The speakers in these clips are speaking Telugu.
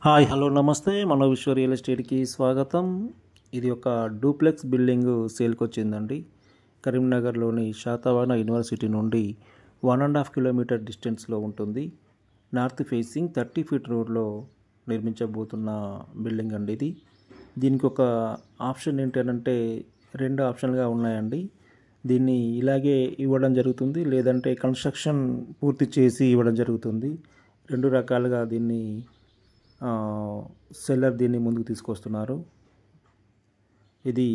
హాయ్ హలో నమస్తే మన విశ్వ రియల్ ఎస్టేట్కి స్వాగతం. ఇది ఒక డూప్లెక్స్ బిల్డింగ్ సేల్కి వచ్చిందండి. కరీంనగర్లోని శాతవాహన యూనివర్సిటీ నుండి 1.5 కిలోమీటర్ డిస్టెన్స్లో ఉంటుంది. నార్త్ ఫేసింగ్ 30 ఫీట్ రోడ్లో నిర్మించబోతున్న బిల్డింగ్ అండి ఇది. దీనికి ఒక ఆప్షన్ ఏంటంటే 2 ఆప్షన్లుగా ఉన్నాయండి. దీన్ని ఇలాగే ఇవ్వడం జరుగుతుంది, లేదంటే కన్స్ట్రక్షన్ పూర్తి చేసి ఇవ్వడం జరుగుతుంది. 2 రకాలుగా దీన్ని సెల్లర్ దీన్ని ముందుకు తీసుకొస్తున్నారు. ఇది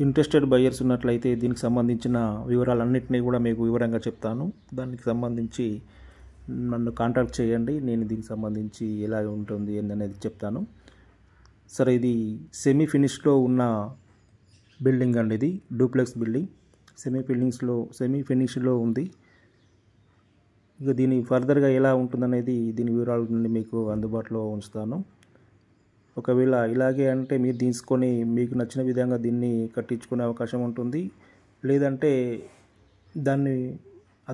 ఇంట్రెస్టెడ్ బయర్స్ ఉన్నట్లయితే దీనికి సంబంధించిన వివరాలన్నింటినీ కూడా మీకు వివరంగా చెప్తాను. దానికి సంబంధించి నన్ను కాంటాక్ట్ చేయండి. నేను దీనికి సంబంధించి ఎలా ఉంటుంది ఏందనేది చెప్తాను. సరే, ఇది సెమీ ఫినిష్లో ఉన్న బిల్డింగ్ అండి. ఇది డూప్లెక్స్ బిల్డింగ్ సెమీ ఫినిష్లో ఉంది. ఇక దీని ఫర్దర్గా ఎలా ఉంటుందనేది దీని వివరాల నుండి మీకు అందుబాటులో ఉంచుతాను. ఒకవేళ ఇలాగే అంటే మీరు తీసుకొని మీకు నచ్చిన విధంగా దీన్ని కట్టించుకునే అవకాశం ఉంటుంది. లేదంటే దాన్ని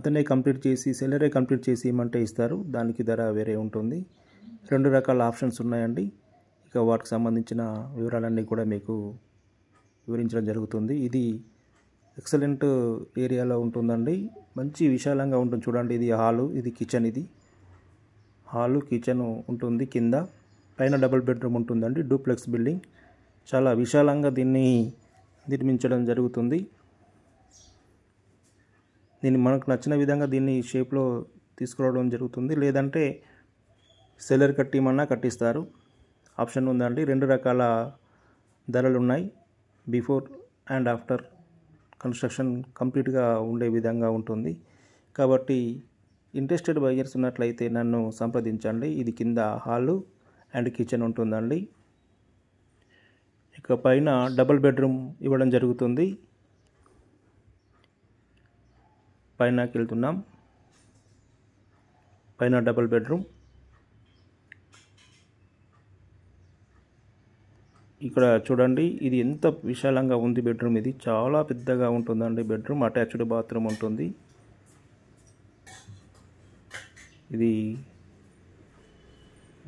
అతనే కంప్లీట్ చేసి సెల్లరే కంప్లీట్ చేసి ఇవ్వమంటే ఇస్తారు. దానికి ధర వేరే ఉంటుంది. 2 రకాల ఆప్షన్స్ ఉన్నాయండి. ఇక వాటికి సంబంధించిన వివరాలన్నీ కూడా మీకు వివరించడం జరుగుతుంది. ఇది ఎక్సలెంట్ ఏరియాలో ఉంటుందండి. మంచి విశాలంగా ఉంటుంది. చూడండి, ఇది హాలు, ఇది కిచెన్. ఇది హాలు కిచెన్ ఉంటుంది. కింద పైన డబుల్ బెడ్రూమ్ ఉంటుందండి. డూప్లెక్స్ బిల్డింగ్ చాలా విశాలంగా దీన్ని నిర్మించడం జరుగుతుంది. దీన్ని మనకు నచ్చిన విధంగా దీన్ని షేప్లో తీసుకురావడం జరుగుతుంది. లేదంటే సెల్లర్ కట్టిమన్నా కట్టిస్తారు. ఆప్షన్ ఉందండి. 2 రకాల ధరలు ఉన్నాయి. బిఫోర్ అండ్ ఆఫ్టర్ కన్స్ట్రక్షన్ కంప్లీట్గా ఉండే విధంగా ఉంటుంది. కాబట్టి ఇంట్రెస్టెడ్ బయర్స్ ఉన్నట్లయితే నన్ను సంప్రదించండి. ఇది కింద హాలు అండ్ కిచెన్ ఉంటుందండి. ఇక పైన డబుల్ బెడ్రూమ్ ఇవ్వడం జరుగుతుంది. పైనకి వెళ్తున్నాం. పైన డబుల్ బెడ్రూమ్. ఇక్కడ చూడండి, ఇది ఎంత విశాలంగా ఉంది బెడ్రూమ్. ఇది చాలా పెద్దగా ఉంటుందండి బెడ్రూమ్. అటాచ్డ్ బాత్రూమ్ ఉంటుంది. ఇది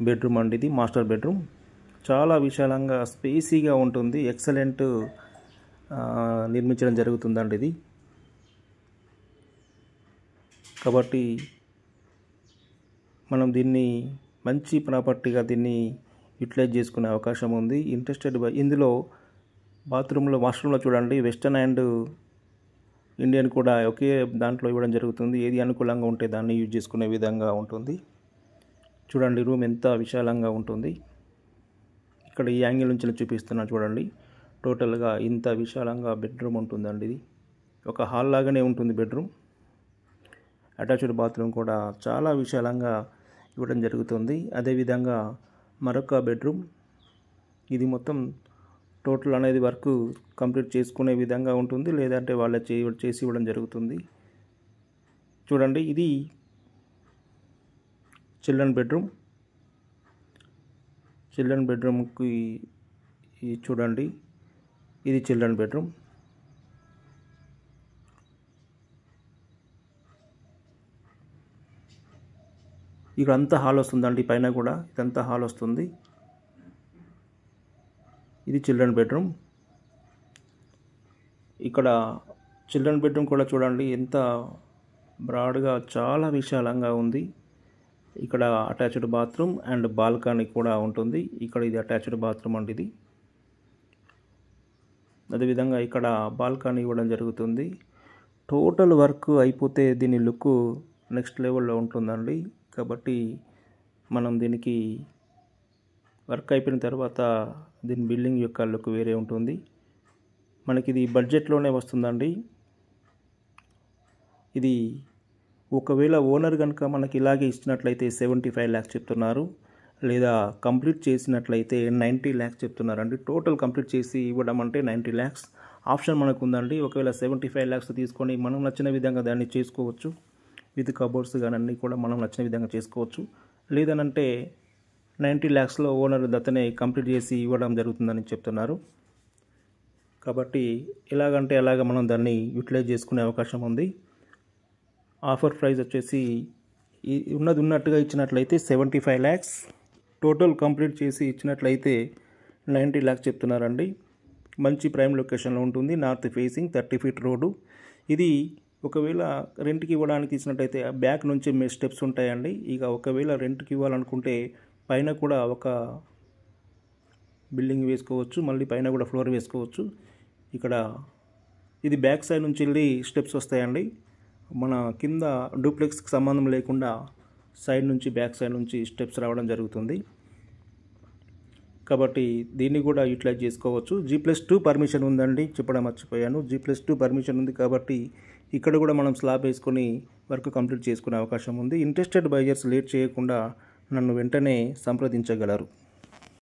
బెడ్రూమ్ అండి. ఇది మాస్టర్ బెడ్రూమ్. చాలా విశాలంగా స్పేసీగా ఉంటుంది. ఎక్సలెంట్ నిర్మించడం జరుగుతుందండి ఇది. కాబట్టి మనం దీన్ని మంచి ప్రాపర్టీగా దీన్ని యూటిలైజ్ చేసుకునే అవకాశం ఉంది. ఇంట్రెస్టెడ్ ఇందులో వాష్రూమ్లో చూడండి, వెస్టర్న్ అండ్ ఇండియన్ కూడా ఒకే దాంట్లో ఇవ్వడం జరుగుతుంది. ఏది అనుకూలంగా ఉంటే దాన్ని యూజ్ చేసుకునే విధంగా ఉంటుంది. చూడండి, రూమ్ ఎంత విశాలంగా ఉంటుంది. ఇక్కడ ఈ యాంగిల్ నుంచి చూపిస్తున్నా చూడండి. టోటల్గా ఇంత విశాలంగా బెడ్రూమ్ ఉంటుందండి. ఇది ఒక హాల్ లాగానే ఉంటుంది బెడ్రూమ్. అటాచ్డ్ బాత్రూమ్ కూడా చాలా విశాలంగా ఇవ్వడం జరుగుతుంది. అదేవిధంగా మరొక బెడ్రూమ్. ఇది మొత్తం టోటల్ అనేది వర్క్ కంప్లీట్ చేసుకునే విధంగా ఉంటుంది. లేదంటే వాళ్ళే చేసి ఇవ్వడం జరుగుతుంది. చూడండి, ఇది చిల్డ్రన్ బెడ్రూమ్కి చూడండి, ఇది చిల్డ్రన్ బెడ్రూమ్. ఇక్కడ అంతా హాల్ వస్తుందండి. పైన కూడా ఇదంతా హాల్ వస్తుంది. ఇది చిల్డ్రన్ బెడ్రూమ్. ఇక్కడ చిల్డ్రన్ బెడ్రూమ్ కూడా చూడండి, ఎంత బ్రాడ్గా చాలా విశాలంగా ఉంది. ఇక్కడ అటాచ్డ్ బాత్రూమ్ అండ్ బాల్కనీ కూడా ఉంటుంది. ఇక్కడ ఇది అటాచ్డ్ బాత్రూమ్ అండి ఇది. అదేవిధంగా ఇక్కడ బాల్కనీ ఇవ్వడం జరుగుతుంది. టోటల్ వర్క్ అయిపోతే దీని లుక్ నెక్స్ట్ లెవెల్లో ఉంటుందండి. కాబట్టి మనం దీనికి వర్క్ అయిపోయిన తర్వాత దీని బిల్డింగ్ యొక్క లుక్ వేరే ఉంటుంది. మనకి ఇది బడ్జెట్లోనే వస్తుందండి. ఇది ఒకవేళ ఓనర్ కనుక మనకి ఇలాగే ఇచ్చినట్లయితే 75 lakhs చెప్తున్నారు. లేదా కంప్లీట్ చేసినట్లయితే 90 lakhs చెప్తున్నారండి. టోటల్ కంప్లీట్ చేసి ఇవ్వడం అంటే 90 lakhs. ఆప్షన్ మనకు ఉందండి. ఒకవేళ 75 lakhs తీసుకొని మనం నచ్చిన విధంగా దాన్ని చేసుకోవచ్చు. విత్ కబోర్డ్స్ కానీ అన్నీ కూడా మనం నచ్చిన విధంగా చేసుకోవచ్చు. లేదనంటే 90 lakhsలో ఓనర్ అతనే కంప్లీట్ చేసి ఇవ్వడం జరుగుతుందని చెప్తున్నారు. కాబట్టి ఎలాగంటే అలాగ మనం దాన్ని యూటిలైజ్ చేసుకునే అవకాశం ఉంది. ఆఫర్ ప్రైస్ వచ్చేసి ఉన్నది ఉన్నట్టుగా ఇచ్చినట్లయితే 75 lakhs, టోటల్ కంప్లీట్ చేసి ఇచ్చినట్లయితే 90 lakhs చెప్తున్నారండి. మంచి ప్రైమ్ లొకేషన్లో ఉంటుంది. North facing 30 feet road. ఇది ఒకవేళ రెంట్కి ఇవ్వడానికి ఇచ్చినట్టయితే బ్యాక్ నుంచి స్టెప్స్ ఉంటాయండి. ఇక ఒకవేళ రెంట్కి ఇవ్వాలనుకుంటే పైన కూడా ఒక బిల్డింగ్ వేసుకోవచ్చు, మళ్ళీ పైన కూడా ఫ్లోర్ వేసుకోవచ్చు. ఇక్కడ ఇది బ్యాక్ సైడ్ నుంచి వెళ్ళి స్టెప్స్ వస్తాయండి. మన కింద డూప్లెక్స్కి సంబంధం లేకుండా సైడ్ నుంచి బ్యాక్ సైడ్ నుంచి స్టెప్స్ రావడం జరుగుతుంది. కాబట్టి దీన్ని కూడా యూటిలైజ్ చేసుకోవచ్చు. G+2 పర్మిషన్ ఉందండి, చెప్పడం మర్చిపోయాను. G+2 పర్మిషన్ ఉంది కాబట్టి ఇక్కడ కూడా మనం స్లాబ్ వేసుకొని వర్క్ కంప్లీట్ చేసుకునే అవకాశం ఉంది. ఇంట్రెస్టెడ్ బయర్స్ లేట్ చేయకుండా నన్ను వెంటనే సంప్రదించగలరు.